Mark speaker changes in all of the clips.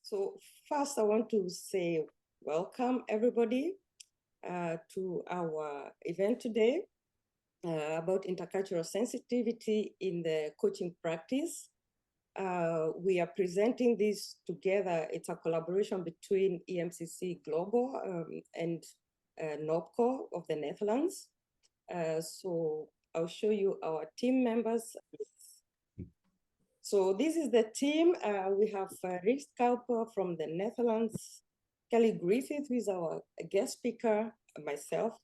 Speaker 1: So first, I want to say welcome, everybody, to our event today about intercultural sensitivity in the coaching practice. We are presenting this together. It's a collaboration between EMCC Global and NOBCO of the Netherlands. So I'll show you our team members. So this is the team. We have Rick Scalper from the Netherlands, Kelly Griffith, who is our guest speaker, myself,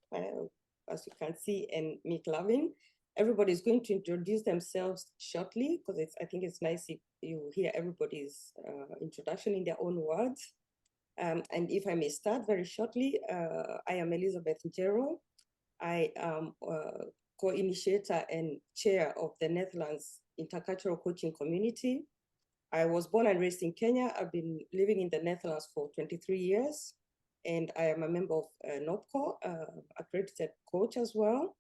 Speaker 1: as you can see, and Mick Lavin. Everybody is going to introduce themselves shortly because I think it's nice if you hear everybody's introduction in their own words. And if I may start very shortly, I am Elizabeth Njero. I am co-initiator and chair of the Netherlands Intercultural Coaching Community. I was born and raised in Kenya. I've been living in the Netherlands for 23 years, and I am a member of NOBCO, accredited coach as well.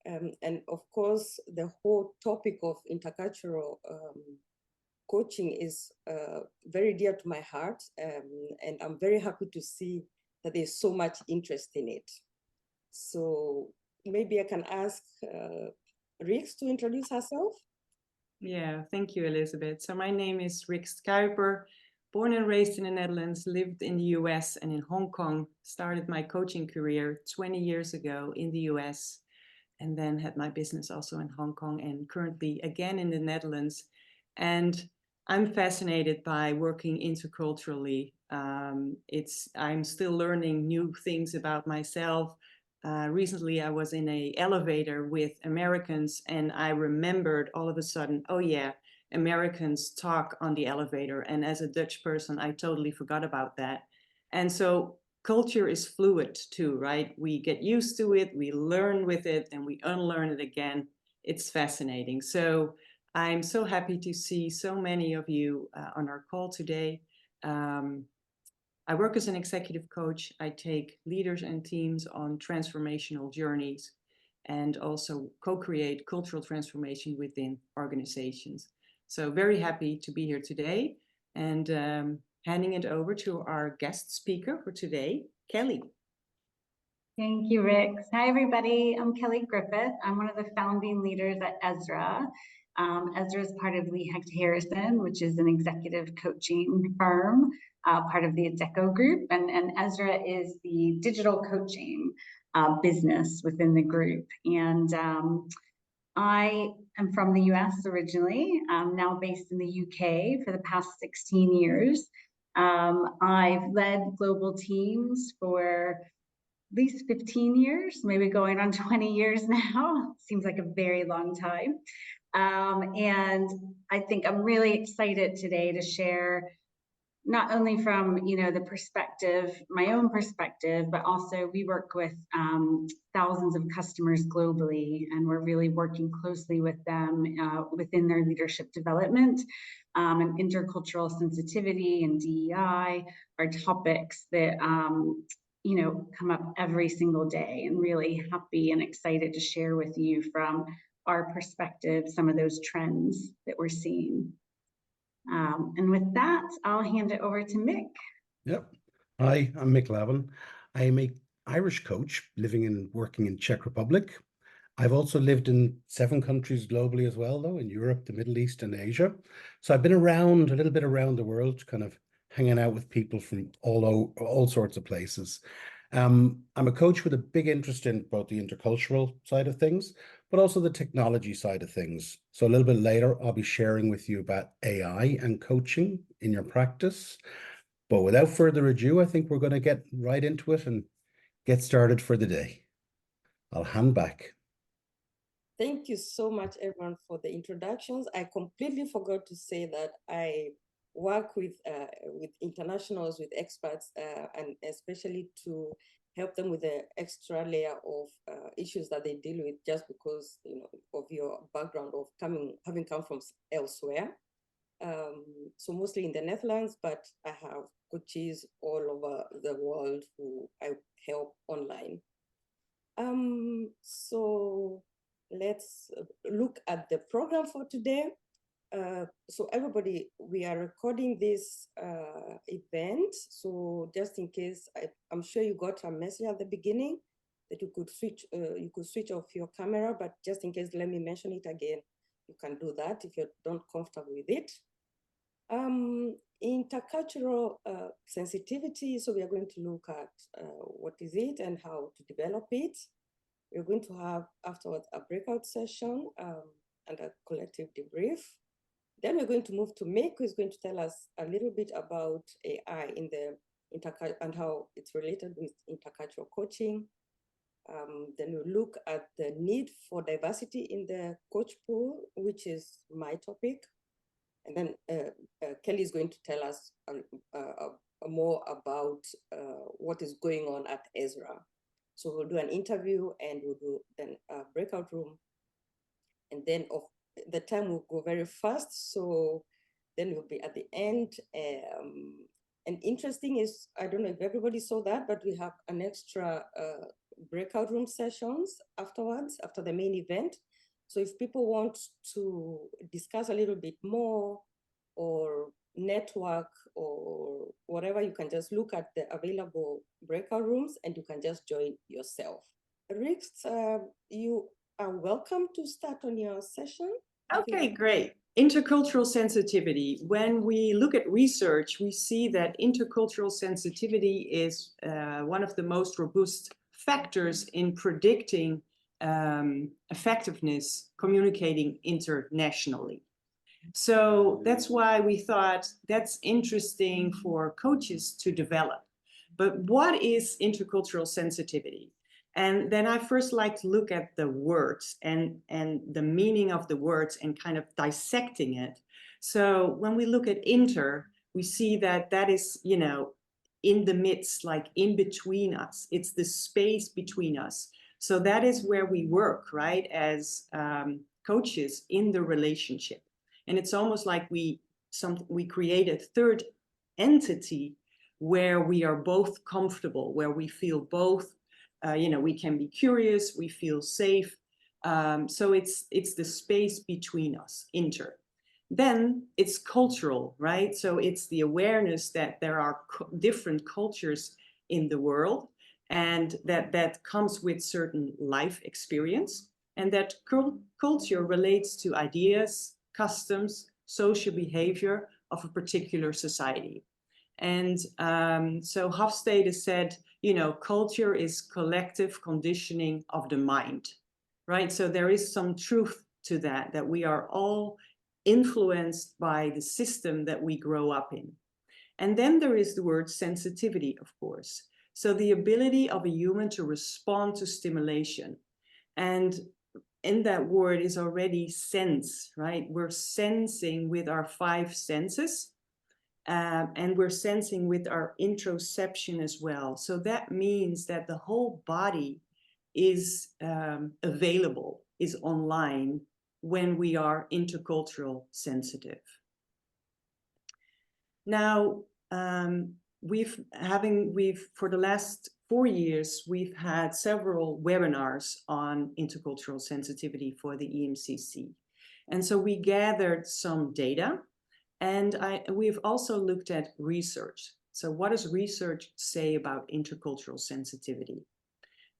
Speaker 1: And of course, the whole topic of intercultural coaching is very dear to my heart, and I'm very happy to see that there's so much interest in it. So maybe I can ask Rix to introduce herself.
Speaker 2: Yeah, thank you, Elizabeth. So my name is Rick Kuiper, born and raised in the Netherlands, lived in the US and in Hong Kong, started my coaching career 20 years ago in the US, and then had my business also in Hong Kong and currently again in the Netherlands. And I'm fascinated by working interculturally. I'm still learning new things about myself. Recently, I was in an elevator with Americans, and I remembered all of a sudden, oh yeah, Americans talk on the elevator. And as a Dutch person, I totally forgot about that. And so culture is fluid too, right? We get used to it, we learn with it, and we unlearn it again. It's fascinating. So I'm so happy to see so many of you on our call today. I work as an executive coach. I take leaders and teams on transformational journeys and also co-create cultural transformation within organizations. So very happy to be here today and handing it over to our guest speaker for today, Kelly.
Speaker 3: Thank you, Rick. Hi, everybody. I'm Kelly Griffith. I'm one of the founding leaders at Ezra. Ezra is part of Lee Hecht Harrison, which is an executive coaching firm, part of the NOBCO group. And Ezra is the digital coaching business within the group. And I am from the US originally. I'm now based in the UK for the past 16 years. I've led global teams for at least 15 years, maybe going on 20 years now. Seems like a very long time. And I think I'm really excited today to share not only from the perspective, my own perspective, but also we work with thousands of customers globally, and we're really working closely with them within their leadership development. And intercultural sensitivity and DEI are topics that come up every single day, and really happy and excited to share with you from our perspective some of those trends that we're seeing. And with that, I'll hand it over to Mick.
Speaker 4: Yep. Hi, I'm Mick Lavin. I'm an Irish coach living and working in Czech Republic. I've also lived in 7 countries globally as well, though, in Europe, the Middle East, and Asia. So I've been around a little bit around the world, kind of hanging out with people from all sorts of places. I'm a coach with a big interest in both the intercultural side of things, but also the technology side of things. So a little bit later, I'll be sharing with you about AI and coaching in your practice. But without further ado, I think we're going to get right into it and get started for the day. I'll hand back.
Speaker 1: Thank you so much, everyone, for the introductions. I completely forgot to say that I work with internationals, with experts, and especially to help them with the extra layer of issues that they deal with, just because of your background of having come from elsewhere. So mostly in the Netherlands, but I have coaches all over the world who I help online. So let's look at the program for today. so everybody, we are recording this event. So just in case, I'm sure you got a message at the beginning that you could switch off your camera, but just in case, let me mention it again. You can do that if you're not comfortable with it. Intercultural sensitivity. So we are going to look at what is it and how to develop it. We're going to have afterwards a breakout session and a collective debrief. Then we're going to move to Mick, who is going to tell us a little bit about AI in the and how it's related with intercultural coaching. Then we'll look at the need for diversity in the coach pool, which is my topic. And then Kelly is going to tell us more about what is going on at Ezra. So we'll do an interview and we'll do then a breakout room. And then the time will go very fast. So then we'll be at the end. And interesting is, I don't know if everybody saw that, but we have an extra breakout room sessions afterwards, after the main event. So if people want to discuss a little bit more or network or whatever, you can just look at the available breakout rooms and you can just join yourself. Rix, you are welcome to start on your session.
Speaker 2: Okay, great. Intercultural sensitivity. When we look at research, we see that intercultural sensitivity is one of the most robust factors in predicting effectiveness communicating internationally. So that's why we thought that's interesting for coaches to develop. But what is intercultural sensitivity? And then I first like to look at the words and the meaning of the words and kind of dissecting it. So when we look at inter, we see that that is, you know, in the midst, like in between us. It's the space between us. So that is where we work, right, as coaches in the relationship. And it's almost like we create a third entity where we are both comfortable, where we feel both, you know, we can be curious, we feel safe. So it's the space between us, inter. Then it's cultural, right? So it's the awareness that there are different cultures in the world, and that comes with certain life experience, and that culture relates to ideas, customs, social behavior of a particular society. And so Hofstede said, you know, culture is collective conditioning of the mind, right? So there is some truth to that we are all influenced by the system that we grow up in. And then there is the word sensitivity, of course. So the ability of a human to respond to stimulation. And in that word is already sense, right? We're sensing with our 5 senses, and we're sensing with our interoception as well. So that means that the whole body is available, is online when we are intercultural sensitive. Now, we've for the last 4 years, we've had several webinars on intercultural sensitivity for the EMCC. And so we gathered some data, and we've also looked at research. So what does research say about intercultural sensitivity?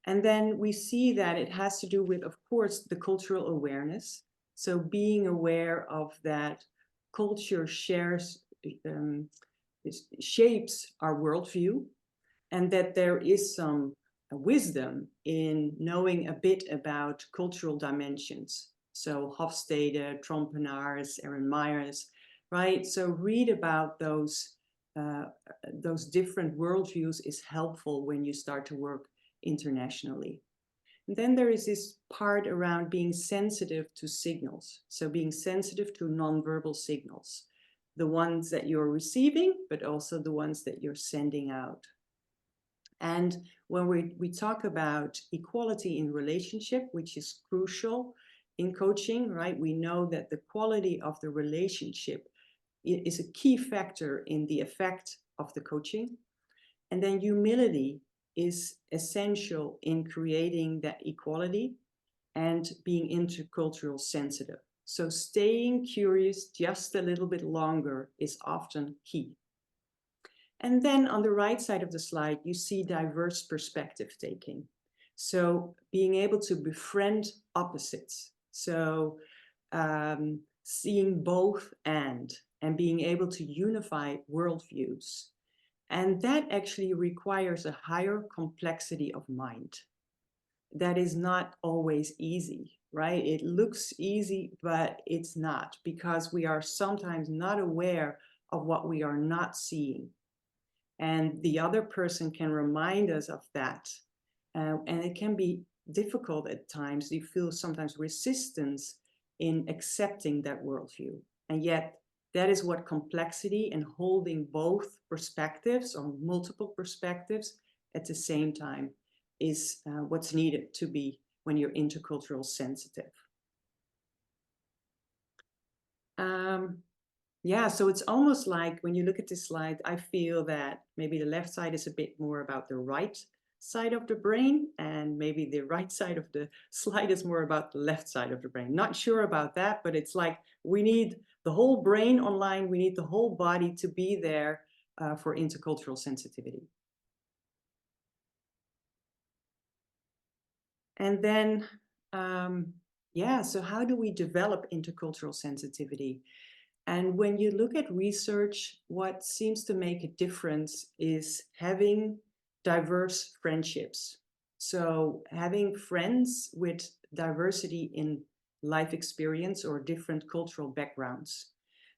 Speaker 2: And then we see that it has to do with, of course, the cultural awareness. So being aware of that culture shapes our worldview, and that there is some wisdom in knowing a bit about cultural dimensions. So Hofstede, Trompenaars, Aaron Myers, right? So read about those different worldviews is helpful when you start to work internationally. And then there is this part around being sensitive to signals. So being sensitive to nonverbal signals, the ones that you're receiving, but also the ones that you're sending out. And when we talk about equality in relationship, which is crucial in coaching, right? We know that the quality of the relationship is a key factor in the effect of the coaching. And then humility is essential in creating that equality and being intercultural sensitive. So staying curious just a little bit longer is often key. And then on the right side of the slide, you see diverse perspective taking. So being able to befriend opposites. So seeing both and being able to unify worldviews. And that actually requires a higher complexity of mind. That is not always easy, right? It looks easy, but it's not, because we are sometimes not aware of what we are not seeing. And the other person can remind us of that. And it can be difficult at times. You feel sometimes resistance in accepting that worldview. And yet that is what complexity and holding both perspectives or multiple perspectives at the same time is what's needed to be when you're intercultural sensitive. Yeah, so it's almost like when you look at this slide, I feel that maybe the left side is a bit more about the right side of the brain, and maybe the right side of the slide is more about the left side of the brain. Not sure about that, but it's like we need the whole brain online, we need the whole body to be there for intercultural sensitivity. And then, yeah, so how do we develop intercultural sensitivity? And when you look at research, what seems to make a difference is having diverse friendships. So having friends with diversity in life experience or different cultural backgrounds.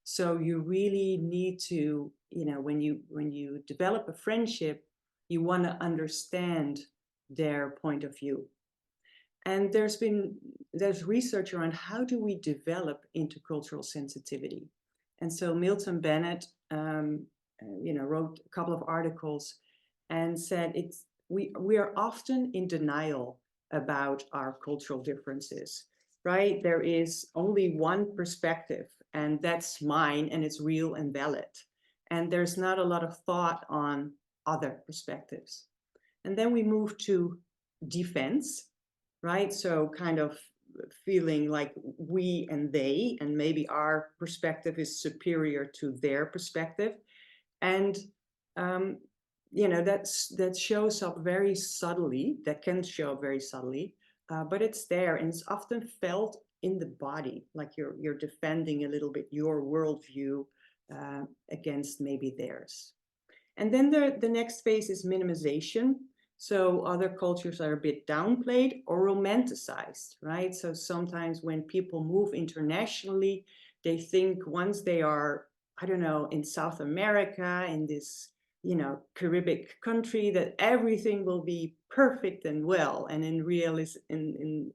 Speaker 2: So you really need to, when you develop a friendship, you want to understand their point of view. And there's research around how do we develop intercultural sensitivity. And so Milton Bennett, wrote a couple of articles and said we are often in denial about our cultural differences, right? There is only one perspective, and that's mine, and it's real and valid. And there's not a lot of thought on other perspectives. And then we move to defense, right? So kind of feeling like we and they, and maybe our perspective is superior to their perspective. And, that shows up very subtly, that can show up very subtly, but it's there, and it's often felt in the body, like you're defending a little bit your worldview against maybe theirs. And then the next phase is minimization. So other cultures are a bit downplayed or romanticized, right? So sometimes when people move internationally, they think once they are, I don't know, in South America, in this, Caribbean country, that everything will be perfect and well. And in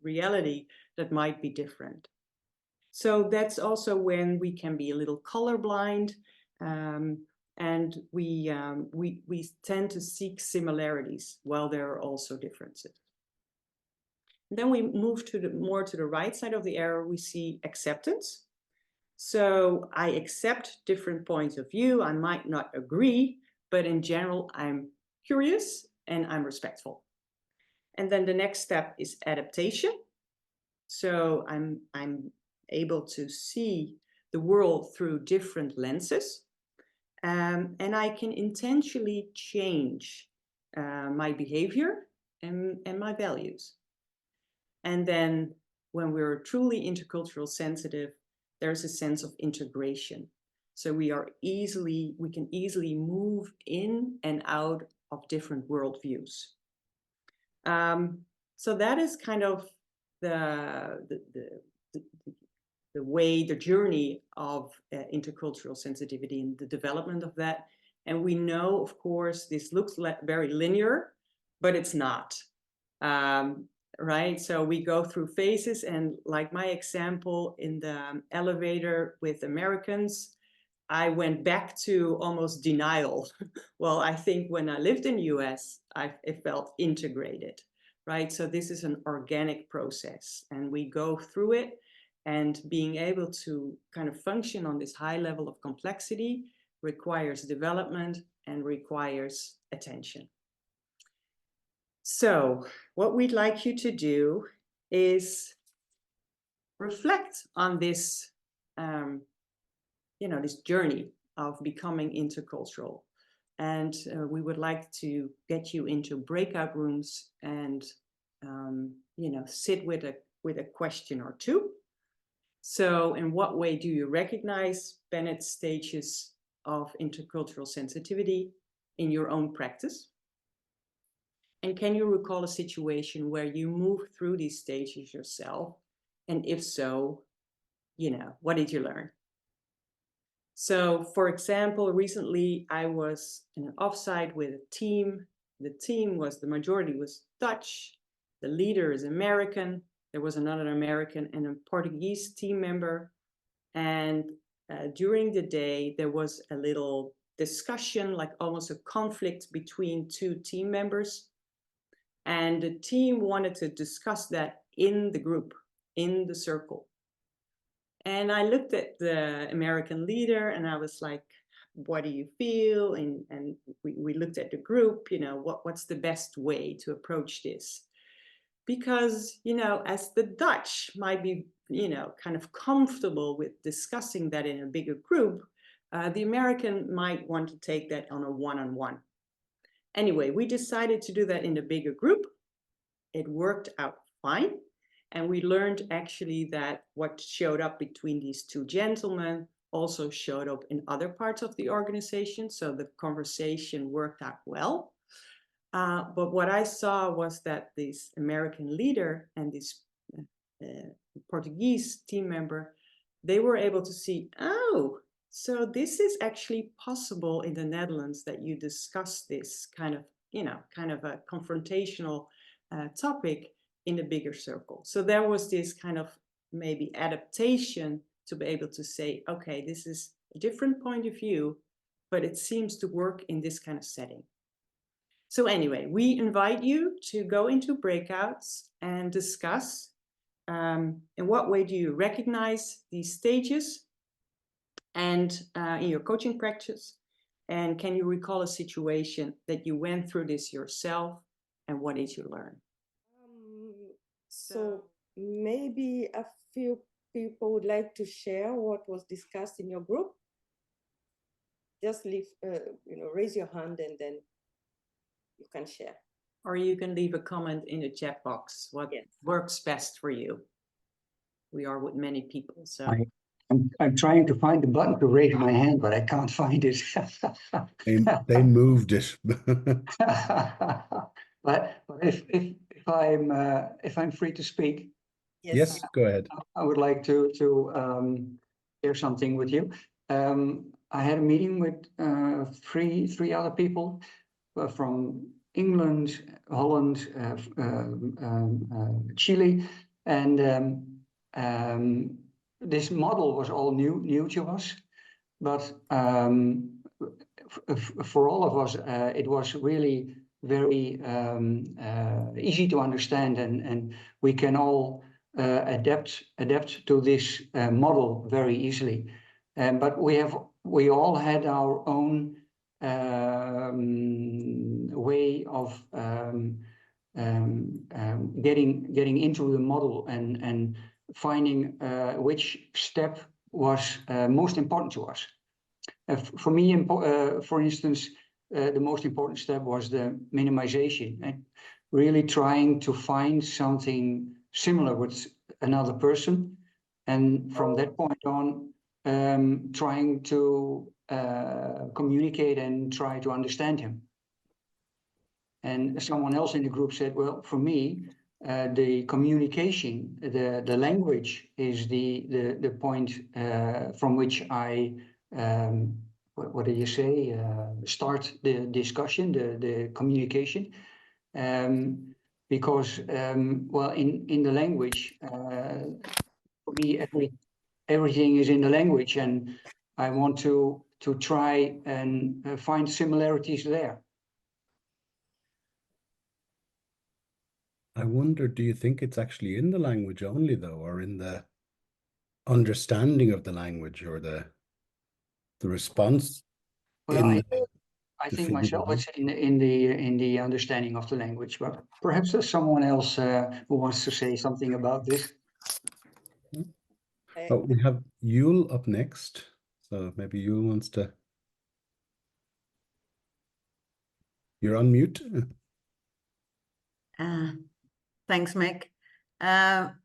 Speaker 2: reality, that might be different. So that's also when we can be a little colorblind. And we tend to seek similarities while there are also differences. And then we move to more to the right side of the arrow, we see acceptance. So I accept different points of view. I might not agree, but in general, I'm curious and I'm respectful. And then the next step is adaptation. So I'm able to see the world through different lenses. And I can intentionally change my behavior and my values. And then when we're truly intercultural sensitive, there's a sense of integration. So we can easily move in and out of different worldviews. So that is kind of the journey of intercultural sensitivity and the development of that. And we know, of course, this looks very linear, but it's not, right? So we go through phases, and like my example in the elevator with Americans, I went back to almost denial. Well, I think when I lived in the US, it felt integrated, right? So this is an organic process, and we go through it. And being able to kind of function on this high level of complexity requires development and requires attention. So what we'd like you to do is reflect on this, this journey of becoming intercultural. And we would like to get you into breakout rooms and, sit with a question or two. So in what way do you recognize Bennett's stages of intercultural sensitivity in your own practice? And can you recall a situation where you moved through these stages yourself? And if so, what did you learn? So, for example, recently I was in an offsite with a team. The team the majority was Dutch. The leader is American. There was another American and a Portuguese team member. And during the day, there was a little discussion, like almost a conflict between two team members. And the team wanted to discuss that in the group, in the circle. And I looked at the American leader and I was like, what do you feel? And we looked at the group, what's the best way to approach this? Because, as the Dutch might be, kind of comfortable with discussing that in a bigger group, the American might want to take that on a one-on-one. Anyway, we decided to do that in a bigger group. It worked out fine. And we learned actually that what showed up between these two gentlemen also showed up in other parts of the organization. So the conversation worked out well. But what I saw was that this American leader and this Portuguese team member, they were able to see, oh, so this is actually possible in the Netherlands, that you discuss this kind of a confrontational topic in a bigger circle. So there was this kind of maybe adaptation to be able to say, okay, this is a different point of view, but it seems to work in this kind of setting. So anyway, we invite you to go into breakouts and discuss in what way do you recognize these stages and in your coaching practice, and can you recall a situation that you went through this yourself, and what did you learn?
Speaker 1: So maybe a few people would like to share what was discussed in your group. Just raise your hand and then you can share.
Speaker 2: Or you can leave a comment in the chat box, what works best for you. We are with many people, so.
Speaker 5: I'm trying to find the button to raise my hand, but I can't find it.
Speaker 4: They moved it.
Speaker 5: But if I'm free to speak,
Speaker 4: yes, go ahead.
Speaker 5: I would like to share something with you. I had a meeting with three other people from England, Holland, Chile, and this model was all new to us, but for all of us, it was really very easy to understand, and we can all adapt to this model very easily. But we all had our own way of getting into the model and finding which step was most important to us. For me, for instance, the most important step was the minimization, and really trying to find something similar with another person, and from that point on, trying to communicate and try to understand him. And someone else in the group said, well, for me, the communication, the language is the point from which I, what do you say, start the discussion, the communication. Because, well, in the language, for me, everything is in the language, and I want to try and find similarities there.
Speaker 4: I wonder, do you think it's actually in the language only, though, or in the understanding of the language, or the response?
Speaker 5: Well, I think myself it's in the understanding of the language, but perhaps there's someone else who wants to say something about this.
Speaker 4: Oh, we have Yul up next. So maybe Yul wants to. You're on mute.
Speaker 6: Thanks, Mick.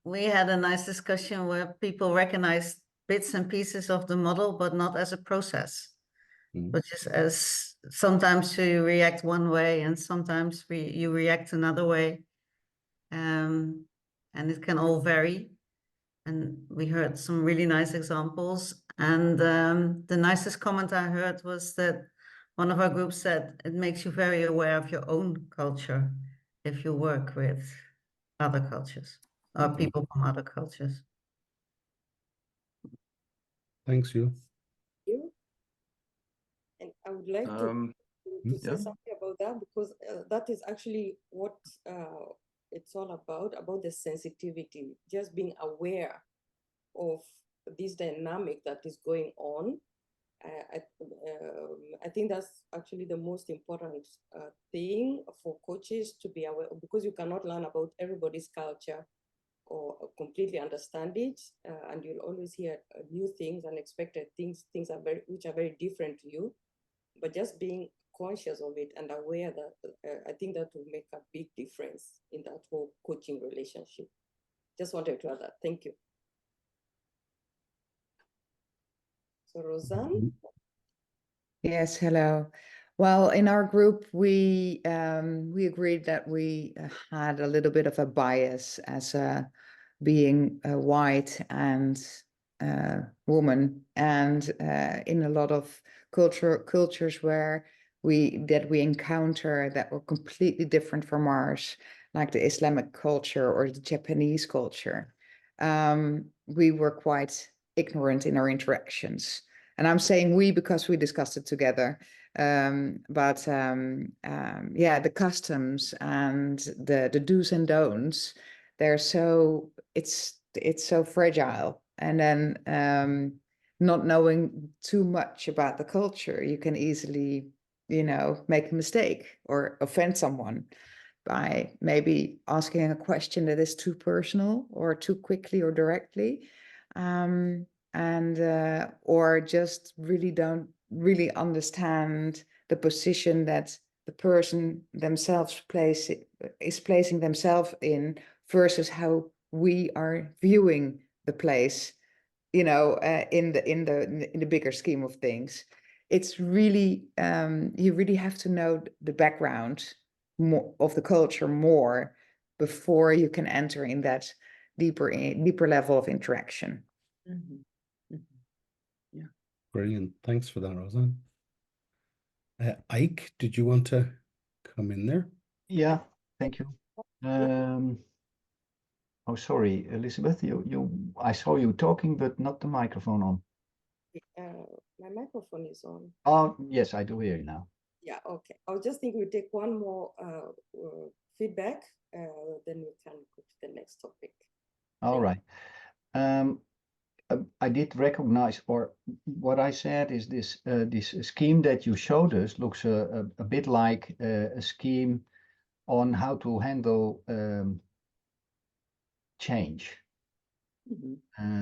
Speaker 6: We had a nice discussion where people recognize bits and pieces of the model, but not as a process, which is as sometimes you react one way and sometimes you react another way. And it can all vary. And we heard some really nice examples. And the nicest comment I heard was that one of our groups said it makes you very aware of your own culture if you work with other cultures or people from other cultures.
Speaker 4: Thanks, Yul.
Speaker 1: You. And I would like to say something about that, because that is actually what it's all about the sensitivity, just being aware of this dynamic that is going on. I think that's actually the most important thing for coaches to be aware of, because you cannot learn about everybody's culture or completely understand it, and you'll always hear new things, unexpected things, which are very different to you. But just being conscious of it and aware that I think that will make a big difference in that whole coaching relationship. Just wanted to add that. Thank you. So Roseanne?
Speaker 7: Yes, hello. Well, in our group, we agreed that we had a little bit of a bias as being white and woman, and in a lot of cultures where we encounter that were completely different from ours, like the Islamic culture or the Japanese culture, we were quite ignorant in our interactions. And I'm saying we because we discussed it together. Yeah, the customs and the do's and don'ts, it's so fragile. And then not knowing too much about the culture, you can easily, make a mistake or offend someone by maybe asking a question that is too personal or too quickly or directly. Or just really don't really understand the position that the person themselves is placing themselves in versus how we are viewing the place, in the bigger scheme of things. It's really you really have to know the background of the culture more before you can enter in that deeper level of interaction.
Speaker 2: Yeah.
Speaker 4: Brilliant. Thanks for that, Roseanne. Ike, did you want to come in there?
Speaker 8: Yeah, thank you. Oh, sorry, Elizabeth, I saw you talking, but not the microphone on.
Speaker 1: My microphone is on.
Speaker 8: Oh, yes, I do hear you now.
Speaker 1: Yeah, okay. I was just thinking we take one more feedback, then we can go to the next topic.
Speaker 8: All right. I did recognize, or what I said is this scheme that you showed us looks a bit like a scheme on how to handle change.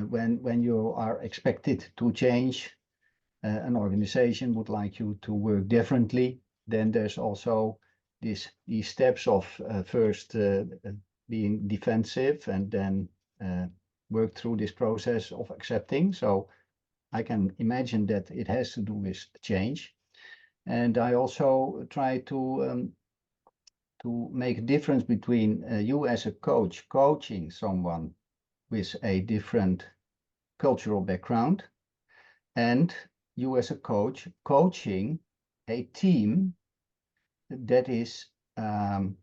Speaker 8: When you are expected to change, an organization would like you to work differently, then there's also these steps of first being defensive and then work through this process of accepting. So I can imagine that it has to do with change. And I also try to make a difference between you as a coach coaching someone with a different cultural background and you as a coach coaching a team that is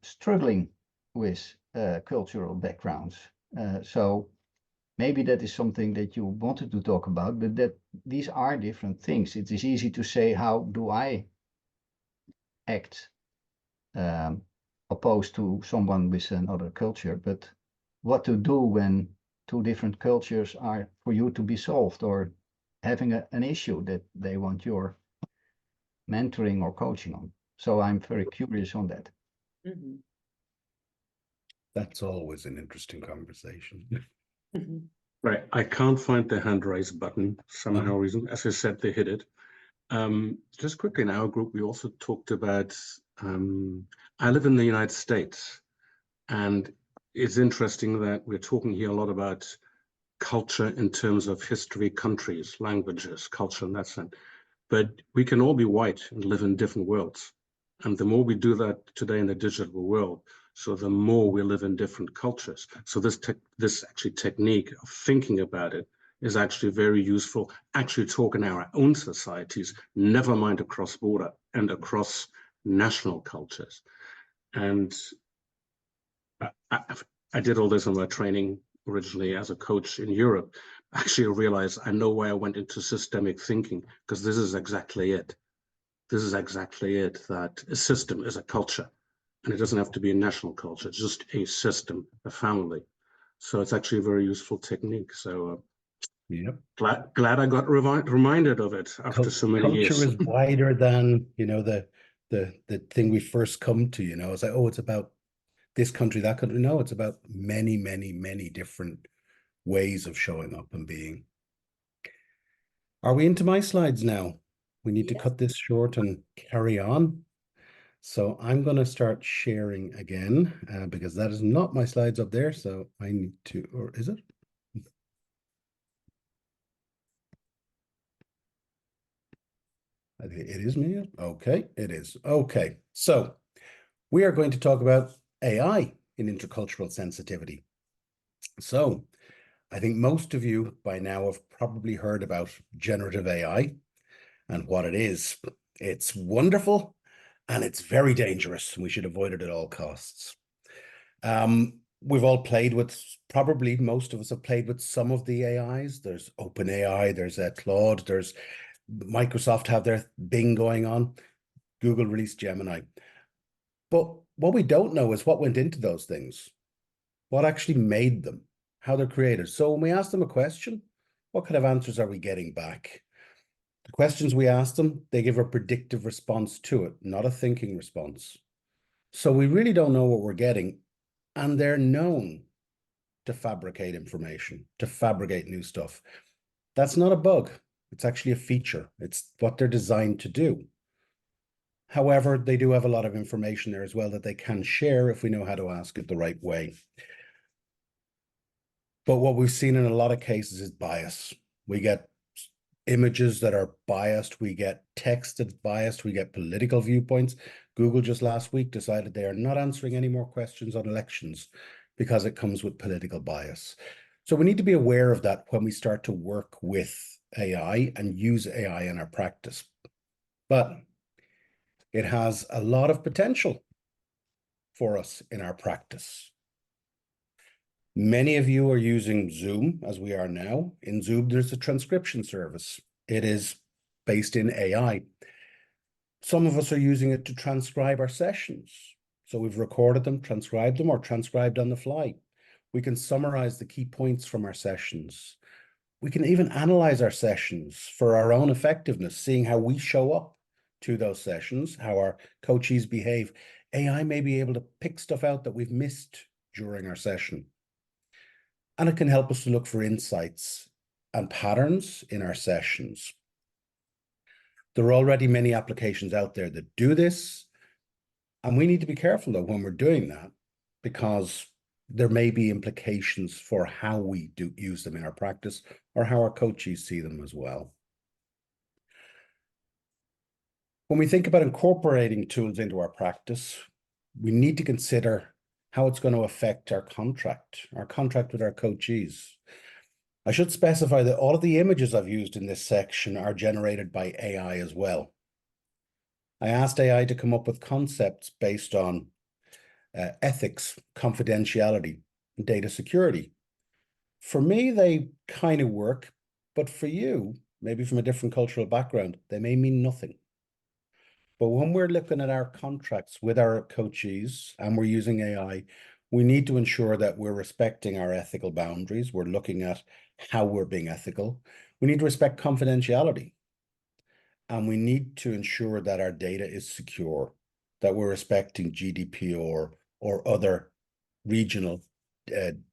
Speaker 8: struggling with cultural backgrounds. So maybe that is something that you wanted to talk about, but that these are different things. It is easy to say, how do I act opposed to someone with another culture, but what to do when two different cultures are for you to be solved or having an issue that they want your mentoring or coaching on. So I'm very curious on that.
Speaker 4: That's always an interesting conversation.
Speaker 9: Right, I can't find the hand raise button somehow reason. As I said, they hit it. Just quickly, in our group, we also talked about, I live in the United States, and it's interesting that we're talking here a lot about culture in terms of history, countries, languages, culture in that sense. But we can all be white and live in different worlds. And the more we do that today in the digital world, so the more we live in different cultures. So this actually technique of thinking about it is actually very useful, actually talk in our own societies, never mind across border and across national cultures. And I did all this in my training originally as a coach in Europe. Actually, I realized I know why I went into systemic thinking, because this is exactly it. This is exactly it, that a system is a culture. And it doesn't have to be a national culture, it's just a system, a family. So it's actually a very useful technique. So
Speaker 4: Yep.
Speaker 9: glad I got reminded of it after so many years.
Speaker 4: Culture is wider than, you know, the thing we first come to, you know. It's like, oh, it's about this country, that country. No, it's about many, many, many different ways of showing up and being. Are we into my slides now? We need to cut this short and carry on. So I'm going to start sharing again because that is not my slides up there. So I need to, or is it? I think it is me. Okay, it is. Okay, so we are going to talk about AI in intercultural sensitivity. So I think most of you by now have probably heard about generative AI and what it is. It's wonderful and it's very dangerous. We should avoid it at all costs. We've all played with, probably most of us have played with some of the AIs. There's OpenAI, there's Claude, there's Microsoft have their Bing going on. Google released Gemini. But what we don't know is what went into those things, what actually made them, how they're created. So when we ask them a question, what kind of answers are we getting back? The questions we ask them, they give a predictive response to it, not a thinking response. So we really don't know what we're getting. And they're known to fabricate information, to fabricate new stuff. That's not a bug. It's actually a feature. It's what they're designed to do. However, they do have a lot of information there as well that they can share if we know how to ask it the right way. But what we've seen in a lot of cases is bias. We get images that are biased. We get text that's biased. We get political viewpoints. Google just last week decided they are not answering any more questions on elections because it comes with political bias. So we need to be aware of that when we start to work with AI and use AI in our practice. But it has a lot of potential for us in our practice. Many of you are using Zoom, as we are now. In Zoom, there's a transcription service. It is based in AI. Some of us are using it to transcribe our sessions. So we've recorded them, transcribed them, or transcribed on the fly. We can summarize the key points from our sessions. We can even analyze our sessions for our own effectiveness, seeing how we show up to those sessions, how our coachees behave. AI may be able to pick stuff out that we've missed during our session. And it can help us to look for insights and patterns in our sessions. There are already many applications out there that do this. And we need to be careful, though, when we're doing that, because there may be implications for how we do use them in our practice or how our coaches see them as well. When we think about incorporating tools into our practice, we need to consider how it's going to affect our contract with our coachees. I should specify that all of the images I've used in this section are generated by AI as well. I asked AI to come up with concepts based on ethics, confidentiality, and data security. For me, they kind of work, but for you, maybe from a different cultural background, they may mean nothing. But when we're looking at our contracts with our coachees and we're using AI, we need to ensure that we're respecting our ethical boundaries. We're looking at how we're being ethical. We need to respect confidentiality. And we need to ensure that our data is secure, that we're respecting GDPR or other regional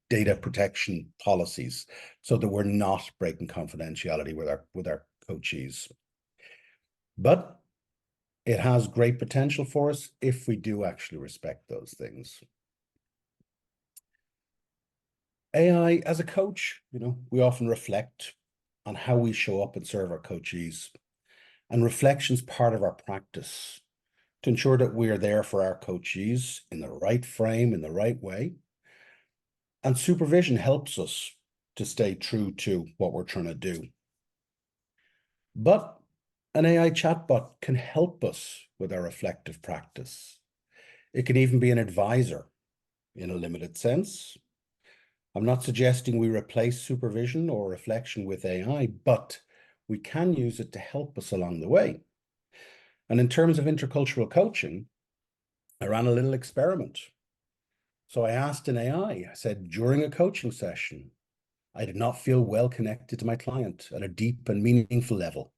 Speaker 4: data protection policies so that we're not breaking confidentiality with our coachees. But it has great potential for us if we do actually respect those things. AI as a coach, we often reflect on how we show up and serve our coachees. And reflection's part of our practice to ensure that we are there for our coachees in the right frame, in the right way. And supervision helps us to stay true to what we're trying to do. But an AI chatbot can help us with our reflective practice. It can even be an advisor in a limited sense. I'm not suggesting we replace supervision or reflection with AI, but we can use it to help us along the way. And in terms of intercultural coaching, I ran a little experiment. So I asked an AI, I said, during a coaching session, I did not feel well connected to my client at a deep and meaningful level.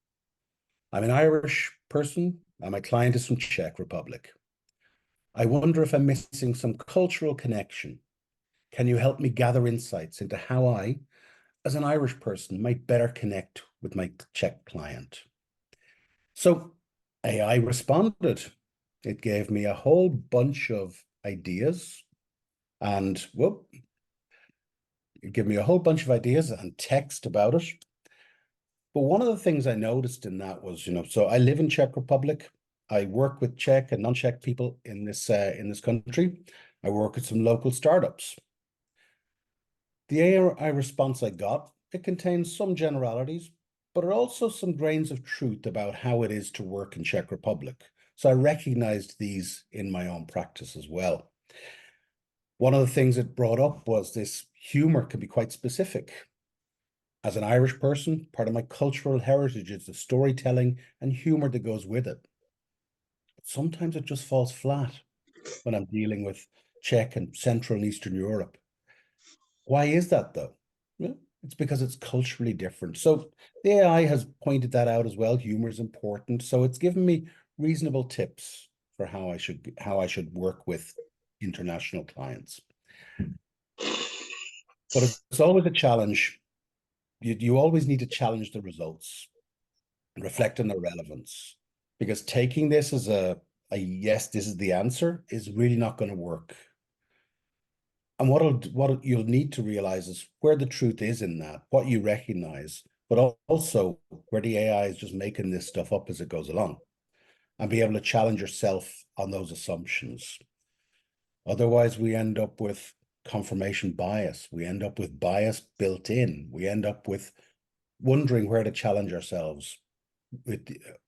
Speaker 4: I'm an Irish person and my client is from Czech Republic. I wonder if I'm missing some cultural connection. Can you help me gather insights into how I, as an Irish person, might better connect with my Czech client? So AI responded. It gave me a whole bunch of ideas and it gave me a whole bunch of ideas and text about it. But one of the things I noticed in that was, so I live in Czech Republic. I work with Czech and non-Czech people in this country. I work with some local startups. The AI response I got, it contains some generalities, but also some grains of truth about how it is to work in Czech Republic. So I recognized these in my own practice as well. One of the things it brought up was this humor can be quite specific. As an Irish person, part of my cultural heritage is the storytelling and humor that goes with it. But sometimes it just falls flat when I'm dealing with Czech and Central and Eastern Europe. Why is that though? Well, it's because it's culturally different. So the AI has pointed that out as well. Humor is important. So it's given me reasonable tips for how I should work with international clients. But it's always a challenge. You always need to challenge the results and reflect on the relevance, because taking this as a yes, this is the answer is really not going to work. And what you'll need to realize is where the truth is in that, what you recognize, but also where the AI is just making this stuff up as it goes along, and be able to challenge yourself on those assumptions. Otherwise, we end up with confirmation bias. We end up with bias built in. We end up with wondering where to challenge ourselves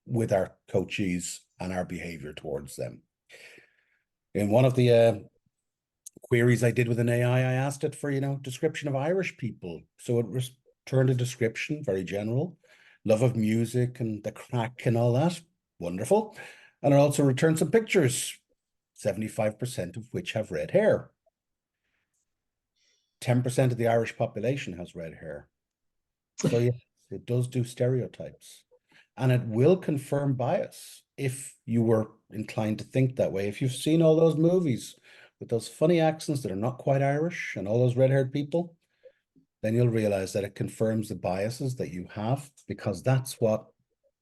Speaker 4: with our coachees and our behavior towards them. In one of the queries I did with an AI, I asked it for, description of Irish people. So it returned a description, very general, love of music and the crack and all that. Wonderful. And it also returned some pictures, 75% of which have red hair. 10% of the Irish population has red hair. So yes, it does do stereotypes. And it will confirm bias if you were inclined to think that way. If you've seen all those movies with those funny accents that are not quite Irish and all those red-haired people, then you'll realize that it confirms the biases that you have, because that's what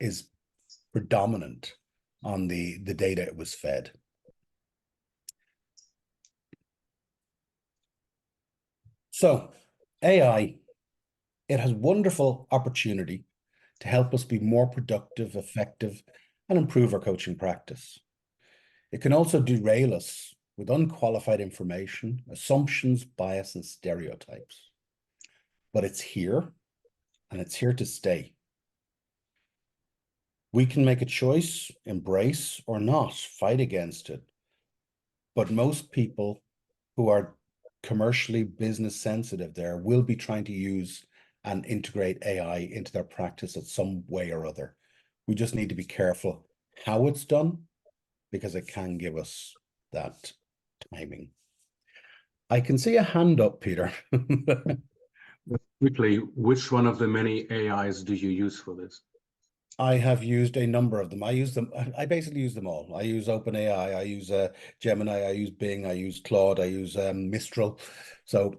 Speaker 4: is predominant on the data it was fed. So AI, it has wonderful opportunity to help us be more productive, effective, and improve our coaching practice. It can also derail us with unqualified information, assumptions, bias, and stereotypes. But it's here, and it's here to stay. We can make a choice, embrace or not, fight against it. But most people who are commercially business sensitive there will be trying to use and integrate AI into their practice in some way or other. We just need to be careful how it's done, because it can give us that timing. I can see a hand up, Peter.
Speaker 9: Quickly, which one of the many AIs do you use for this?
Speaker 4: I have used a number of them. I basically use them all. I use OpenAI, I use Gemini, I use Bing, I use Claude, I use Mistral. So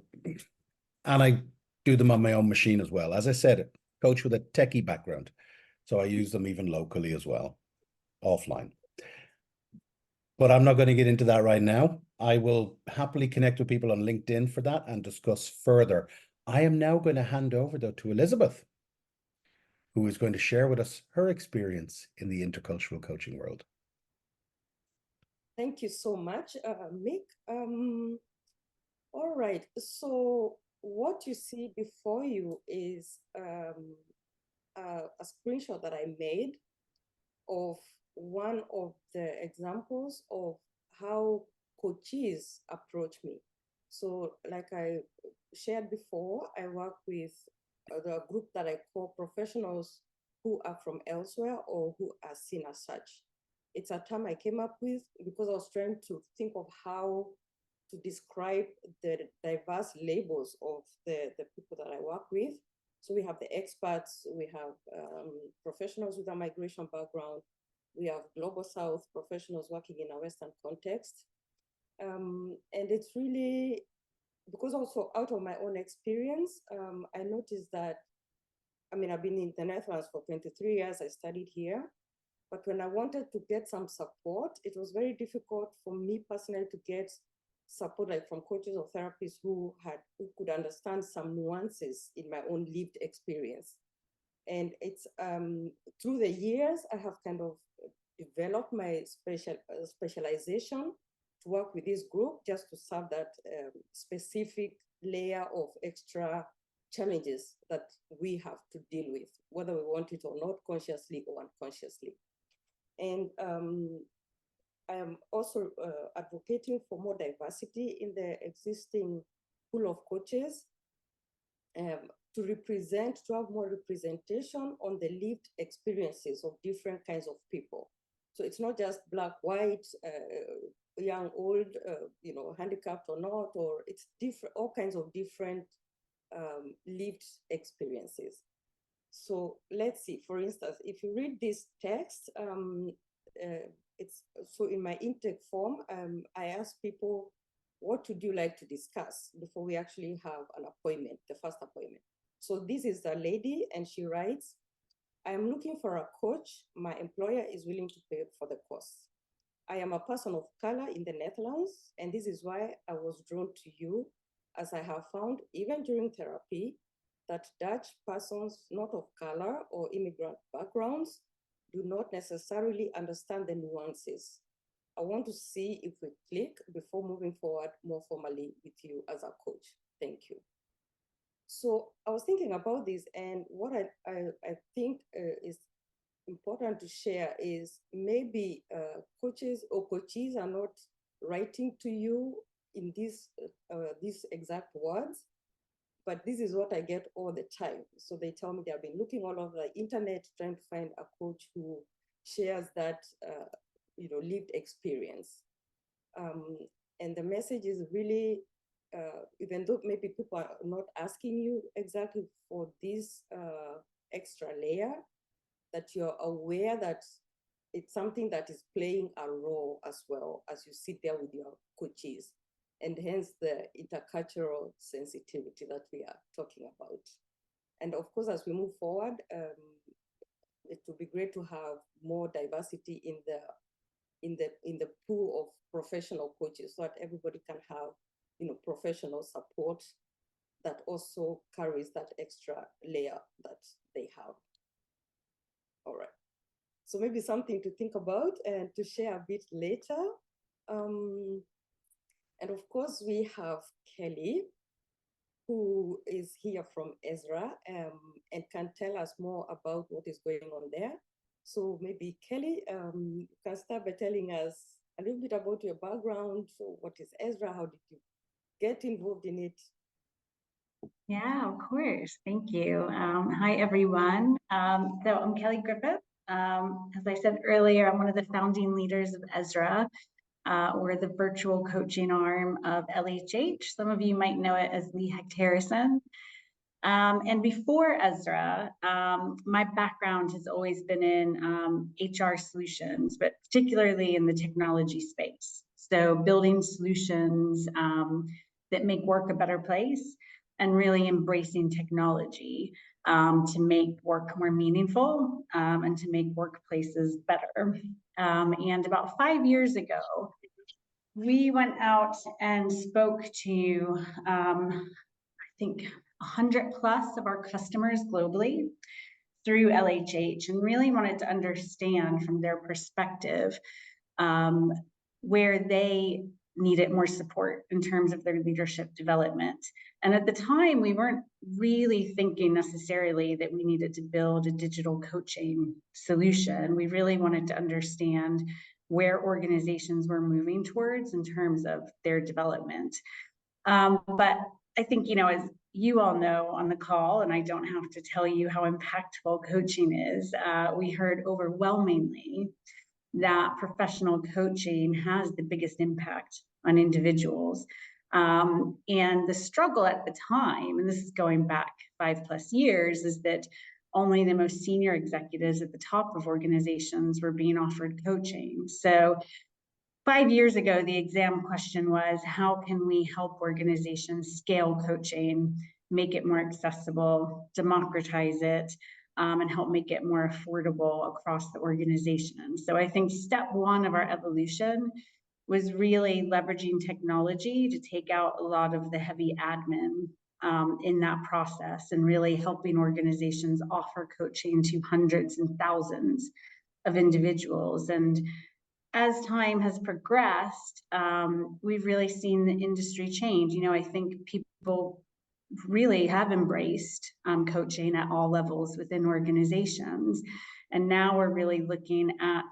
Speaker 4: And I do them on my own machine as well. As I said, coach with a techie background. So I use them even locally as well, offline. But I'm not going to get into that right now. I will happily connect with people on LinkedIn for that and discuss further. I am now going to hand over though to Elizabeth, who is going to share with us her experience in the intercultural coaching world.
Speaker 1: Thank you so much, Mick. All right, so what you see before you is a screenshot that I made of one of the examples of how coaches approach me. So like I shared before, I work with the group that I call professionals who are from elsewhere or who are seen as such. It's a term I came up with because I was trying to think of how to describe the diverse labels of the people that I work with. So we have the experts, we have professionals with a migration background, we have Global South professionals working in a Western context. And it's really, because also out of my own experience, I noticed that, I mean, I've been in the Netherlands for 23 years, I studied here, but when I wanted to get some support, it was very difficult for me personally to get support like from coaches or therapists who could understand some nuances in my own lived experience. And it's through the years, I have kind of developed my specialization to work with this group just to serve that specific layer of extra challenges that we have to deal with, whether we want it or not, consciously or unconsciously. And I am also advocating for more diversity in the existing pool of coaches to have more representation on the lived experiences of different kinds of people. So it's not just black, white, young, old, handicapped or not, or it's different, all kinds of different lived experiences. So let's see, for instance, if you read this text, so in my intake form, I ask people, what would you like to discuss before we actually have an appointment, the first appointment? So this is the lady, and she writes, I am looking for a coach. My employer is willing to pay for the cost. I am a person of color in the Netherlands, and this is why I was drawn to you, as I have found, even during therapy, that Dutch persons not of color or immigrant backgrounds do not necessarily understand the nuances. I want to see if we click before moving forward more formally with you as a coach. Thank you. So I was thinking about this, and what I think is important to share is maybe coaches or coaches are not writing to you in these exact words, but this is what I get all the time. So they tell me they have been looking all over the internet trying to find a coach who shares that lived experience. And the message is really, even though maybe people are not asking you exactly for this extra layer, that you're aware that it's something that is playing a role as well as you sit there with your coaches, and hence the intercultural sensitivity that we are talking about. And of course, as we move forward, it would be great to have more diversity in the pool of professional coaches, so that everybody can have professional support that also carries that extra layer that they have. All right. So maybe something to think about and to share a bit later. And of course, we have Kelly, who is here from Ezra and can tell us more about what is going on there. So maybe Kelly, you can start by telling us a little bit about your background. So what is Ezra? How did you get involved in it?
Speaker 3: Yeah, of course. Thank you. Hi, everyone. So I'm Kelly Griffith. As I said earlier, I'm one of the founding leaders of Ezra. We're the virtual coaching arm of LHH. Some of you might know it as Lee Hecht Harrison. And before Ezra, my background has always been in HR solutions, but particularly in the technology space. So building solutions that make work a better place. and really embracing technology to make work more meaningful and to make workplaces better. And about 5 years ago, we went out and spoke to, I think, 100 plus of our customers globally through LHH, and really wanted to understand from their perspective where they needed more support in terms of their leadership development. And at the time, we weren't really thinking necessarily that we needed to build a digital coaching solution. We really wanted to understand where organizations were moving towards in terms of their development. But I think, you know, as you all know on the call, and I don't have to tell you how impactful coaching is, we heard overwhelmingly that professional coaching has the biggest impact on individuals. And the struggle at the time, and this is going back 5+ years, is that only the most senior executives at the top of organizations were being offered coaching. So 5 years ago, the exam question was, how can we help organizations scale coaching, make it more accessible, democratize it, and help make it more affordable across the organization? So I think step one of our evolution was really leveraging technology to take out a lot of the heavy admin in that process, and really helping organizations offer coaching to hundreds and thousands of individuals. And as time has progressed, we've really seen the industry change. You know, I think people really have embraced coaching at all levels within organizations. And now we're really looking at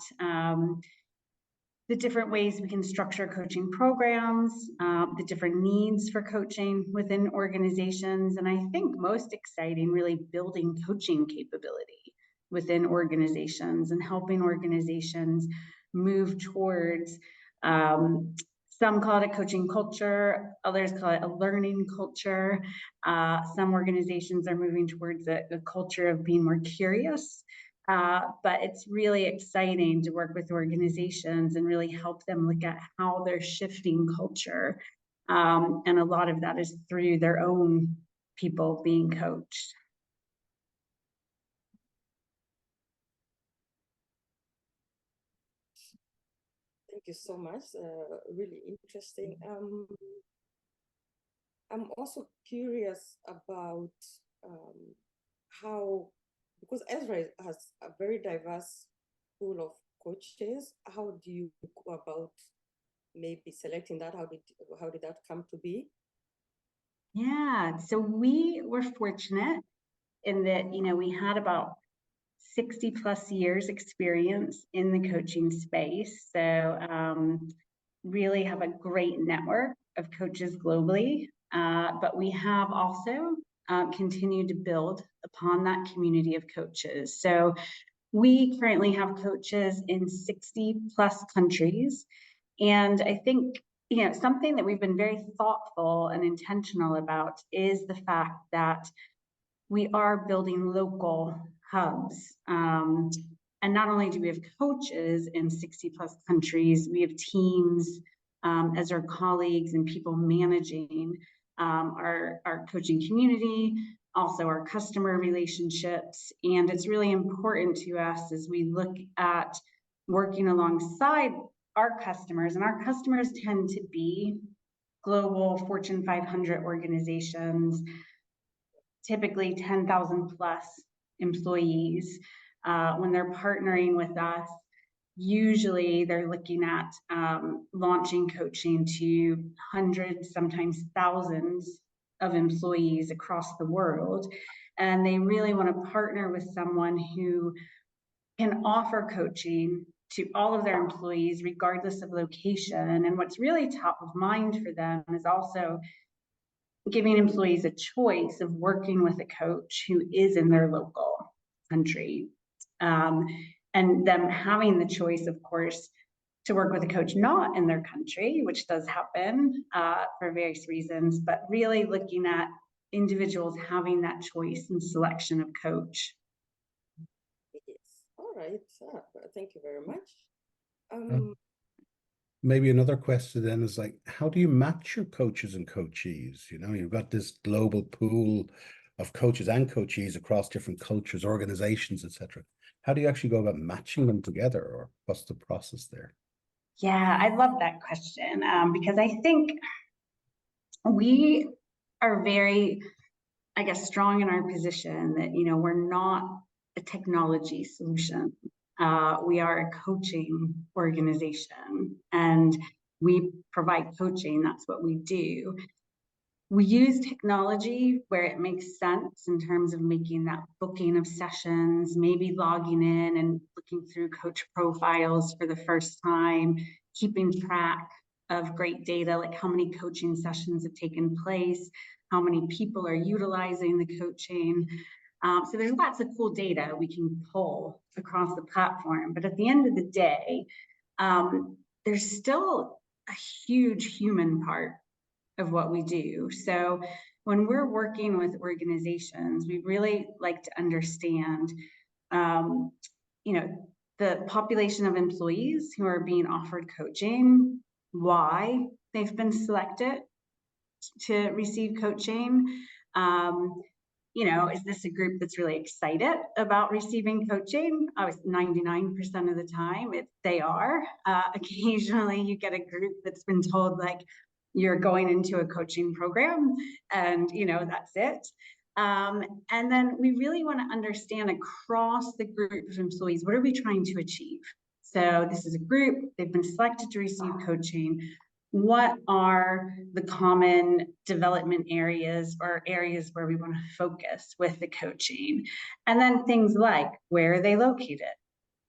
Speaker 3: the different ways we can structure coaching programs, the different needs for coaching within organizations. And I think most exciting, really building coaching capability within organizations and helping organizations move towards, some call it a coaching culture, others call it a learning culture. Some organizations are moving towards a culture of being more curious. But it's really exciting to work with organizations and really help them look at how they're shifting culture. And a lot of that is through their own people being coached.
Speaker 1: Thank you so much. Really interesting. I'm also curious about how, because Ezra has a very diverse pool of coaches, how do you go about maybe selecting that? How did that come to be?
Speaker 3: Yeah, so we were fortunate in that, you know, we had about 60+ years experience in the coaching space. So really have a great network of coaches globally, but we have also continued to build upon that community of coaches. So we currently have coaches in 60+ countries. And I think, you know, something that we've been very thoughtful and intentional about is the fact that we are building local hubs. And not only do we have coaches in 60+ countries, we have teams as our colleagues and people managing our coaching community, also our customer relationships. And it's really important to us as we look at working alongside our customers, and our customers tend to be global Fortune 500 organizations, typically 10,000+ employees. When they're partnering with us, usually they're looking at launching coaching to hundreds, sometimes thousands of employees across the world. And they really want to partner with someone who can offer coaching to all of their employees, regardless of location. And what's really top of mind for them is also giving employees a choice of working with a coach who is in their local country. And them having the choice, of course, to work with a coach not in their country, which does happen for various reasons, but really looking at individuals having that choice and selection of coach.
Speaker 1: Yes. All right. Thank you very much.
Speaker 4: maybe another question then is like, how do you match your coaches and coachees? You know, you've got this global pool of coaches and coachees across different cultures, organizations, etc. How do you actually go about matching them together, or what's the process there?
Speaker 3: Yeah, I love that question because I think we are very, I guess, strong in our position that, you know, we're not a technology solution. We are a coaching organization and we provide coaching. That's what we do. We use technology where it makes sense in terms of making that booking of sessions, maybe logging in and looking through coach profiles for the first time, keeping track of great data, like how many coaching sessions have taken place, how many people are utilizing the coaching. So there's lots of cool data we can pull across the platform. But at the end of the day, there's still a huge human part of what we do. So when we're working with organizations, we really like to understand, you know, the population of employees who are being offered coaching, why they've been selected to receive coaching. You know, is this a group that's really excited about receiving coaching? 99% of the time, they are. Occasionally, you get a group that's been told, like, you're going into a coaching program and, you know, that's it. And then we really want to understand across the group of employees, what are we trying to achieve? So this is a group, they've been selected to receive coaching. What are the common development areas or areas where we want to focus with the coaching? And then things like, where are they located?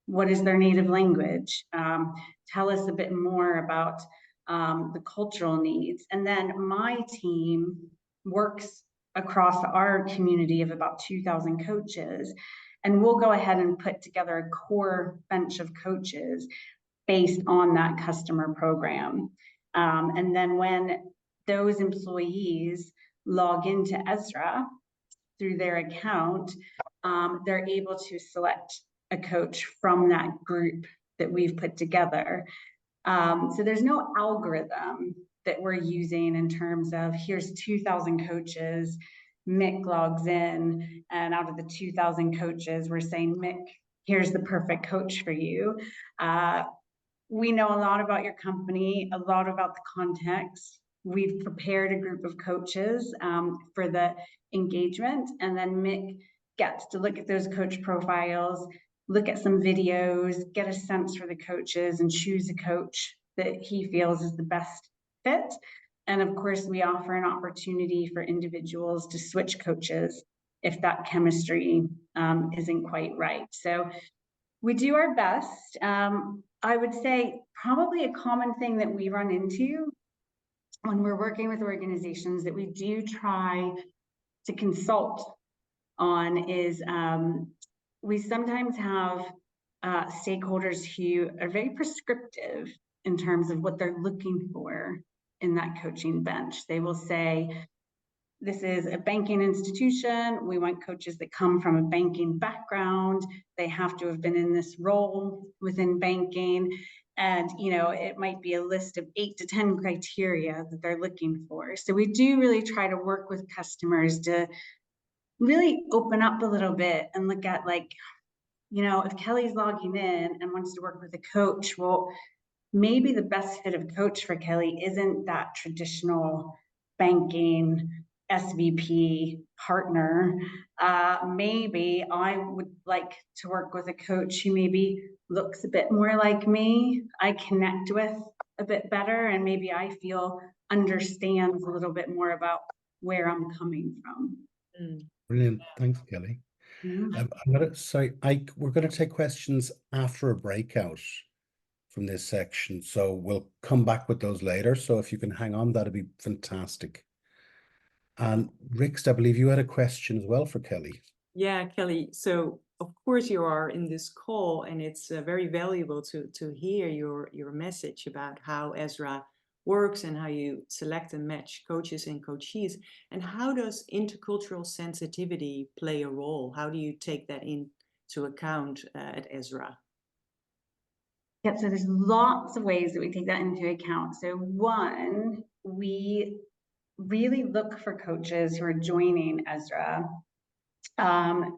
Speaker 3: What is their native language? Tell us a bit more about the cultural needs. And then my team works across our community of about 2,000 coaches, and we'll go ahead and put together a core bench of coaches based on that customer program. And then when those employees log into Ezra through their account, they're able to select a coach from that group that we've put together. So there's no algorithm that we're using in terms of here's 2,000 coaches, Mick logs in, and out of the 2,000 coaches, we're saying, Mick, here's the perfect coach for you. We know a lot about your company, a lot about the context. We've prepared a group of coaches for the engagement, and then Mick gets to look at those coach profiles, look at some videos, get a sense for the coaches, and choose a coach that he feels is the best fit. And of course, we offer an opportunity for individuals to switch coaches if that chemistry isn't quite right. So we do our best. I would say probably a common thing that we run into when we're working with organizations that we do try to consult on is we sometimes have stakeholders who are very prescriptive in terms of what they're looking for in that coaching bench. They will say, this is a banking institution. We want coaches that come from a banking background. They have to have been in this role within banking. And, you know, it might be a list of 8 to 10 criteria that they're looking for. So we do really try to work with customers to really open up a little bit and look at, like, you know, if Kelly's logging in and wants to work with a coach, well, maybe the best fit of coach for Kelly isn't that traditional banking SVP partner. Maybe I would like to work with a coach who maybe looks a bit more like me, I connect with a bit better, and maybe I feel understands a little bit more about where I'm coming from.
Speaker 4: Brilliant. Thanks, Kelly. We're going to take questions after a breakout from this section, so we'll come back with those later. So if you can hang on, that'd be fantastic. And Rix, I believe you had a question as well for Kelly.
Speaker 2: Yeah, Kelly. So of course you are in this call, and it's very valuable to hear your message about how Ezra works and how you select and match coaches and coachees. And how does intercultural sensitivity play a role? How do you take that into account at Ezra?
Speaker 3: Yeah, so there's lots of ways that we take that into account. So one, we really look for coaches who are joining Ezra.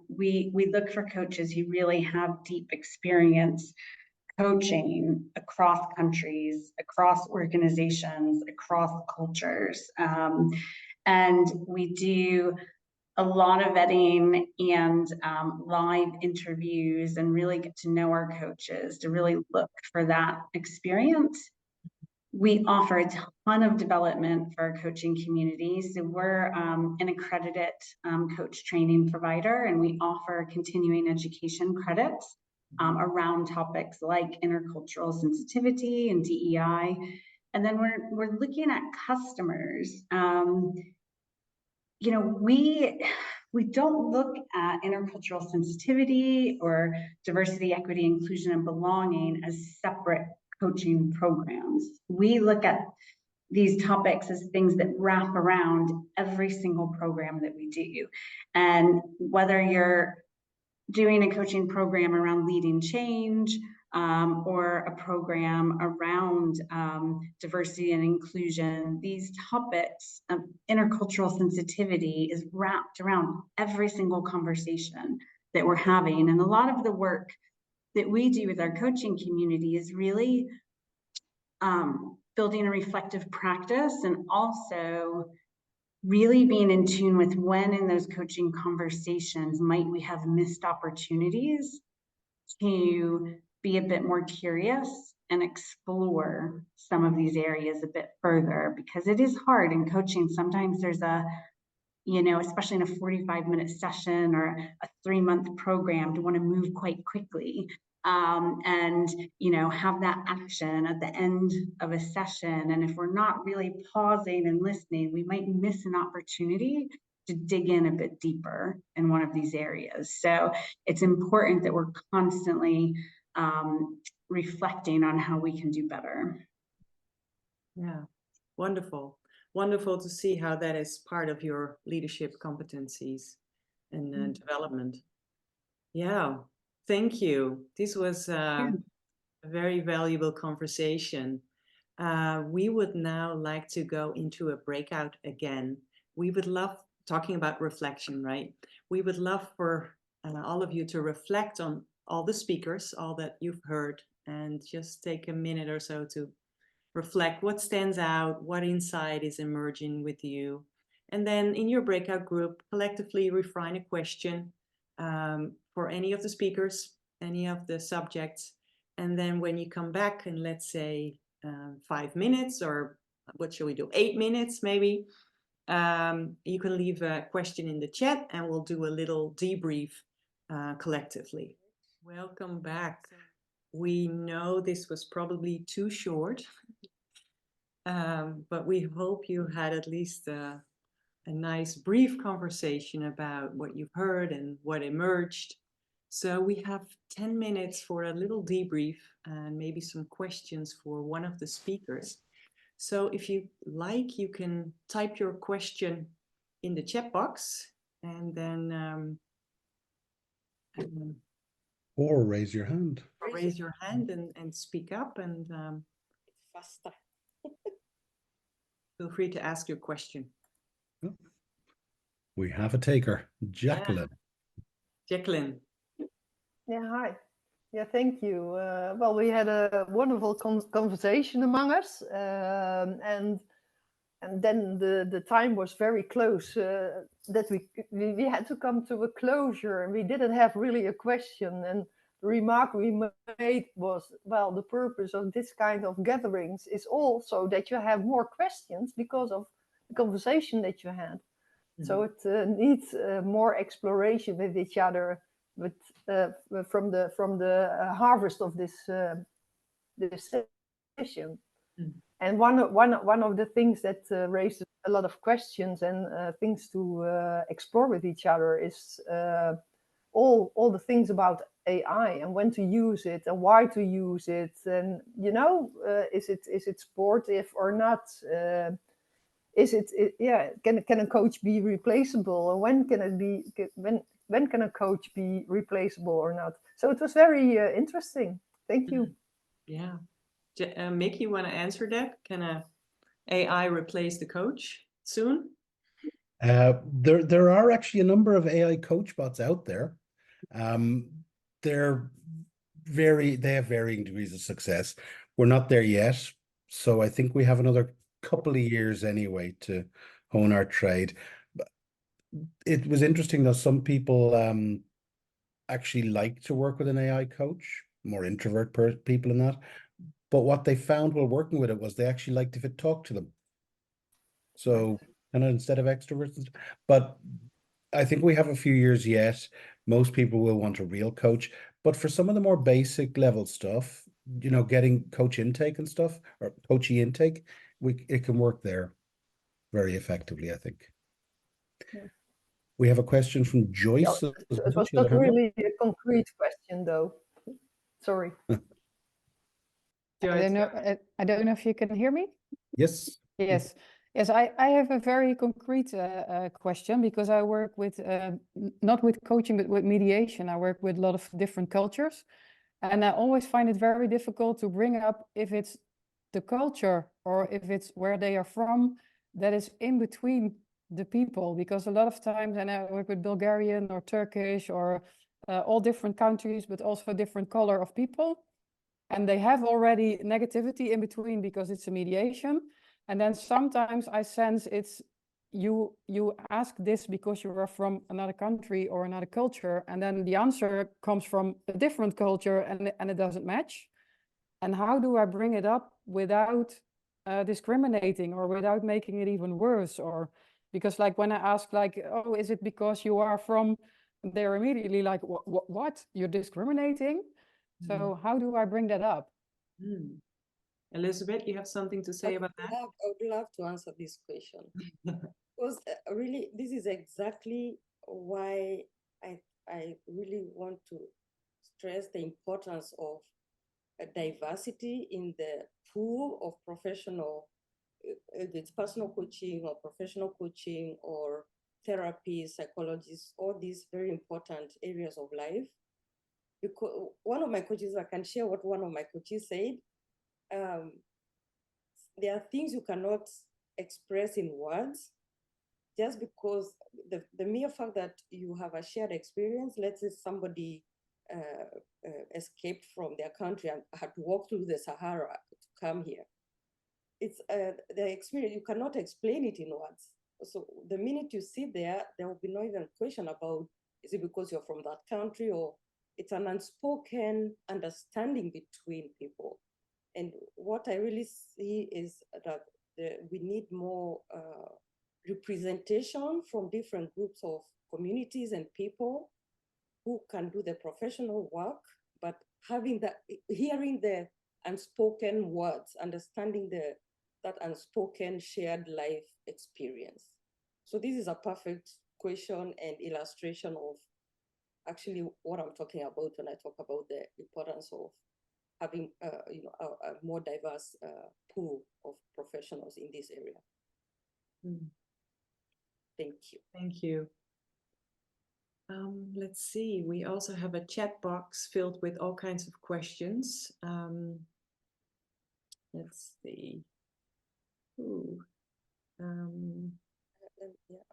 Speaker 3: We look for coaches who really have deep experience coaching across countries, across organizations, across cultures. And we do a lot of vetting and live interviews and really get to know our coaches to really look for that experience. We offer a ton of development for our coaching community. So we're an accredited coach training provider, and we offer continuing education credits around topics like intercultural sensitivity and DEI. And then we're looking at customers. You know, we don't look at intercultural sensitivity or diversity, equity, inclusion, and belonging as separate coaching programs. We look at these topics as things that wrap around every single program that we do. And whether you're doing a coaching program around leading change, or a program around diversity and inclusion, these topics of intercultural sensitivity is wrapped around every single conversation that we're having. And a lot of the work that we do with our coaching community is really building a reflective practice, and also really being in tune with when in those coaching conversations might we have missed opportunities to be a bit more curious and explore some of these areas a bit further, because it is hard in coaching. Sometimes there's a, you know, especially in a 45-minute session or a 3-month program, to want to move quite quickly and, you know, have that action at the end of a session. And if we're not really pausing and listening, we might miss an opportunity to dig in a bit deeper in one of these areas. So it's important that we're constantly reflecting on how we can do better.
Speaker 2: Yeah, wonderful. Wonderful to see how that is part of your leadership competencies and development. Yeah, thank you. This was a very valuable conversation. We would now like to go into a breakout again. We would love, talking about reflection, right? We would love for all of you to reflect on all the speakers, all that you've heard, and just take a minute or so to reflect what stands out, what insight is emerging with you. And then in your breakout group, collectively refine a question for any of the speakers, any of the subjects. And then when you come back in, let's say, 5 minutes, or what shall we do, 8 minutes maybe, you can leave a question in the chat and we'll do a little debrief collectively. Welcome back. We know this was probably too short, but we hope you had at least a nice brief conversation about what you've heard and what emerged. So we have 10 minutes for a little debrief and maybe some questions for one of the speakers. So if you like, you can type your question in the chat box and then
Speaker 4: or raise your hand.
Speaker 2: Raise your hand and speak up, and
Speaker 1: Faster.
Speaker 2: feel free to ask your question.
Speaker 4: We have a taker, Jacqueline.
Speaker 2: Yeah. Jacqueline.
Speaker 10: Yeah, hi. Yeah, thank you. Well, we had a wonderful conversation among us, and then the time was very close that we had to come to a closure, and we didn't have really a question. And the remark we made was, well, the purpose of this kind of gatherings is also that you have more questions because of the conversation that you had. Mm-hmm. So it needs more exploration with each other, with from the harvest of this session. Mm-hmm. And one of the things that raised a lot of questions and things to explore with each other is all the things about AI and when to use it and why to use it, and you know, is it sportive or not? Can a coach be replaceable, and when can it be? When can a coach be replaceable or not? So it was very interesting. Thank you.
Speaker 2: Yeah. Mick, you want to answer that? Can a AI replace the coach soon?
Speaker 4: There are actually a number of AI coach bots out there. They have varying degrees of success. We're not there yet, so I think we have another couple of years anyway to hone our trade. But it was interesting that some people actually like to work with an AI coach, more introvert people in that. But what they found while working with it was they actually liked if it talked to them. So, and instead of extroverts, but I think we have a few years yet. Most people will want a real coach, but for some of the more basic level stuff, getting coach intake and stuff, or coachee intake, it can work there very effectively, I think.
Speaker 10: Yeah.
Speaker 4: We have a question from Joyce.
Speaker 10: It was not really a concrete question, though. Sorry.
Speaker 11: I don't know if you can hear me.
Speaker 4: Yes.
Speaker 11: Yes. Yes, I have a very concrete question, because I work with, not with coaching, but with mediation. I work with a lot of different cultures. And I always find it very difficult to bring up if it's the culture or if it's where they are from that is in between the people. Because a lot of times, and I work with Bulgarian or Turkish or all different countries, but also different color of people. And they have already negativity in between because it's a mediation. And then sometimes I sense it's you ask this because you are from another country or another culture, and then the answer comes from a different culture and it doesn't match. And how do I bring it up without discriminating or without making it even worse? Or because like when I ask like, oh, is it because you are from, they're immediately like, what? You're discriminating? So how do I bring that up?
Speaker 2: Elizabeth, you have something to say about that?
Speaker 1: I would love to answer this question. Because really, this is exactly why I really want to stress the importance of diversity in the pool of professional, if it's personal coaching or professional coaching or therapy, psychologists, all these very important areas of life. Because one of my coaches, I can share what one of my coaches said. There are things you cannot express in words, just because the mere fact that you have a shared experience. Let's say somebody escaped from their country and had to walk through the Sahara to come here. It's the experience, you cannot explain it in words. So the minute you sit there, there will be no even question about, is it because you're from that country, or it's an unspoken understanding between people. And what I really see is that we need more representation from different groups of communities and people who can do the professional work, but hearing the unspoken words, understanding that unspoken shared life experience. So this is a perfect question and illustration of actually what I'm talking about when I talk about the importance of having a more diverse pool of professionals in this area. Thank you.
Speaker 2: Thank you. Let's see, we also have a chat box filled with all kinds of questions. Let's see.
Speaker 1: Yeah,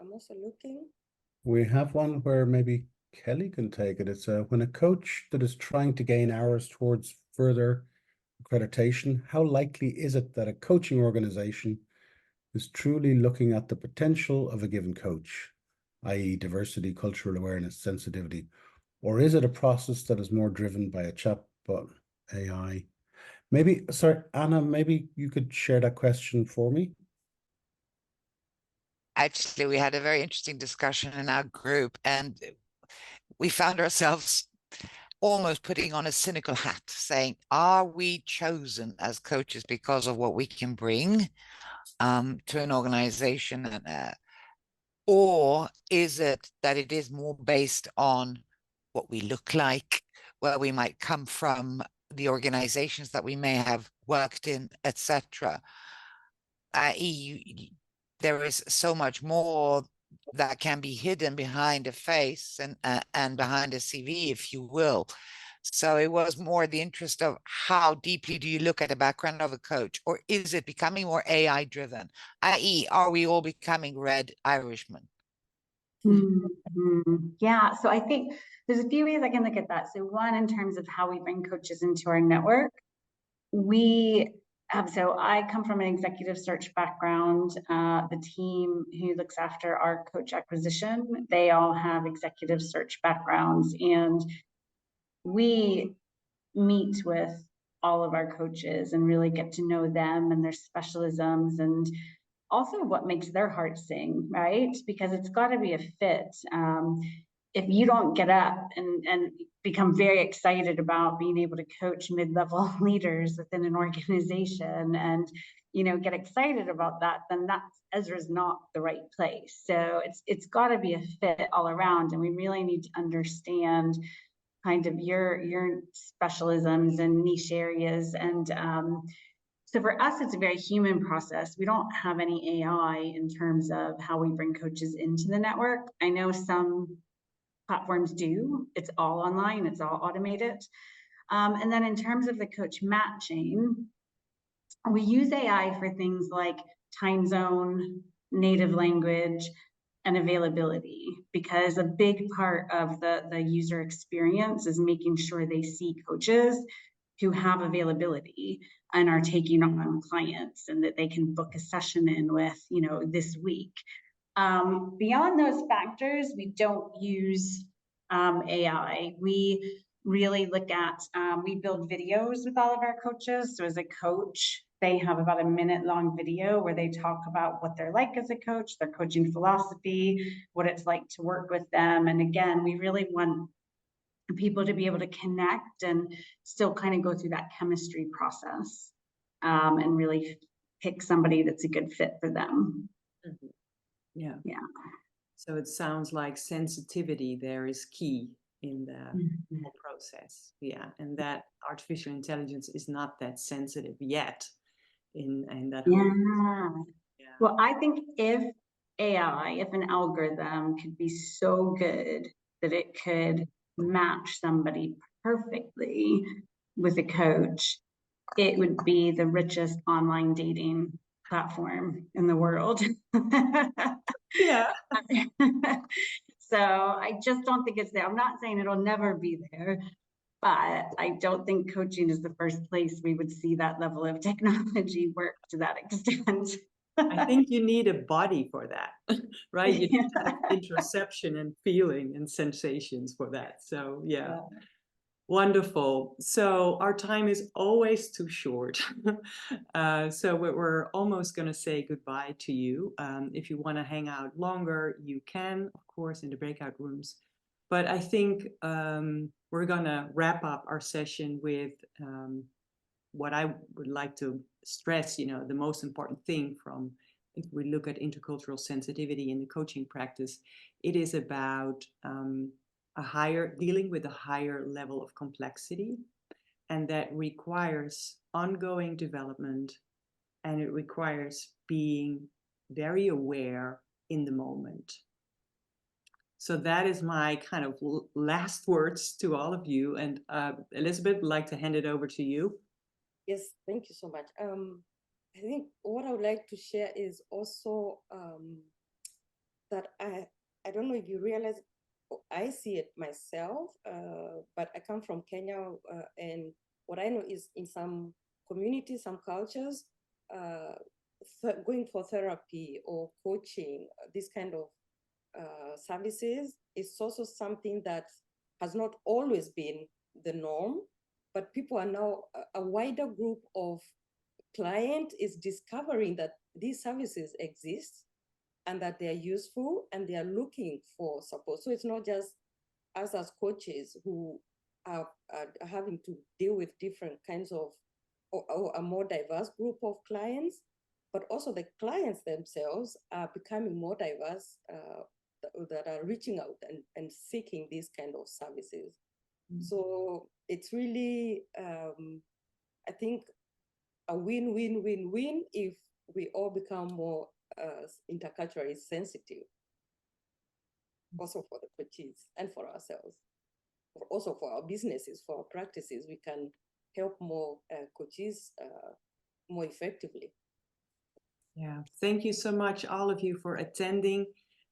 Speaker 1: I'm also looking.
Speaker 4: We have one where maybe Kelly can take it. It's when a coach that is trying to gain hours towards further accreditation, how likely is it that a coaching organization is truly looking at the potential of a given coach, i.e. diversity, cultural awareness, sensitivity, or is it a process that is more driven by a chatbot AI? Maybe, sorry, Anna, maybe you could share that question for me.
Speaker 12: Actually, we had a very interesting discussion in our group, and we found ourselves almost putting on a cynical hat, saying, are we chosen as coaches because of what we can bring to an organization? Or is it that it is more based on what we look like, where we might come from, the organizations that we may have worked in, etc.? I.e., there is so much more that can be hidden behind a face and behind a CV, if you will. So it was more the interest of how deeply do you look at the background of a coach, or is it becoming more AI driven, i.e. are we all becoming red Irishmen?
Speaker 3: Yeah, so I think there's a few ways I can look at that. So one, in terms of how we bring coaches into our network, we have, so I come from an executive search background. The team who looks after our coach acquisition, they all have executive search backgrounds, and we meet with all of our coaches and really get to know them and their specialisms, and also what makes their heart sing, right? Because it's got to be a fit. If you don't get up and become very excited about being able to coach mid-level leaders within an organization and, you know, get excited about that, then that's, Ezra's not the right place. So it's got to be a fit all around, and we really need to understand kind of your specialisms and niche areas. And so for us, it's a very human process. We don't have any AI in terms of how we bring coaches into the network. I know some platforms do. It's all online, it's all automated. And then in terms of the coach matching, we use AI for things like time zone, native language, and availability, because a big part of the user experience is making sure they see coaches who have availability and are taking on clients, and that they can book a session in with, you know, this week. Beyond those factors, we don't use AI. We really look at, we build videos with all of our coaches. So as a coach, they have about a minute-long video where they talk about what they're like as a coach, their coaching philosophy, what it's like to work with them. And again, we really want people to be able to connect and still kind of go through that chemistry process, and really pick somebody that's a good fit for them.
Speaker 2: Yeah.
Speaker 3: Yeah.
Speaker 2: So it sounds like sensitivity there is key in the whole process. Yeah. And that artificial intelligence is not that sensitive yet in that whole.
Speaker 3: Yeah. Well, I think if AI, if an algorithm could be so good that it could match somebody perfectly with a coach, it would be the richest online dating platform in the world.
Speaker 2: Yeah.
Speaker 3: So I just don't think it's there. I'm not saying it'll never be there, but I don't think coaching is the first place we would see that level of technology work to that extent.
Speaker 2: I think you need a body for that, right? You need to have interoception and feeling and sensations for that. So yeah. Wonderful. So our time is always too short. So we're almost going to say goodbye to you. If you want to hang out longer, you can, of course, in the breakout rooms. But I think we're going to wrap up our session with what I would like to stress, you know, the most important thing from, if we look at intercultural sensitivity in the coaching practice, it is about dealing with a higher level of complexity, and that requires ongoing development, and it requires being very aware in the moment. So that is my kind of last words to all of you. And Elizabeth, I'd like to hand it over to you.
Speaker 1: Yes, thank you so much. I think what I would like to share is also that I don't know if you realize, I see it myself, but I come from Kenya, and what I know is in some communities, some cultures, going for therapy or coaching, this kind of services is also something that has not always been the norm, but people are now, a wider group of clients is discovering that these services exist and that they are useful and they are looking for support. So it's not just us as coaches who are having to deal with different kinds of, or a more diverse group of clients, but also the clients themselves are becoming more diverse, that are reaching out and seeking these kind of services. So it's really, I think, a win-win-win-win if we all become more interculturally sensitive, also for the coaches and for ourselves. also for our businesses, for our practices, we can help more coaches more effectively.
Speaker 2: Yeah, thank you so much, all of you, for attending.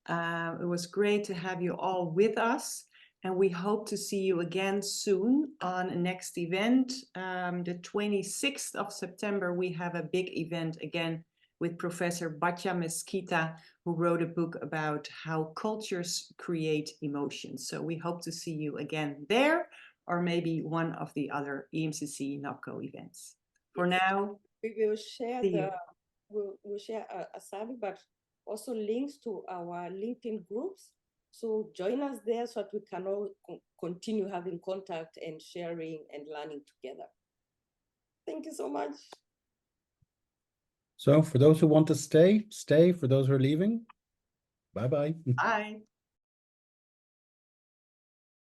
Speaker 2: It was great to have you all with us, and we hope to see you again soon on a next event. The 26th of September, we have a big event again with Professor Batya Mesquita, who wrote a book about how cultures create emotions. So we hope to see you again there, or maybe one of the other EMCC NOBCO events. For now,
Speaker 1: we will share
Speaker 2: see you.
Speaker 1: We'll share a survey, but also links to our LinkedIn groups. So join us there so that we can all continue having contact and sharing and learning together. Thank you so much.
Speaker 4: So for those who want to stay, stay. For those who are leaving, bye-bye.
Speaker 2: Bye.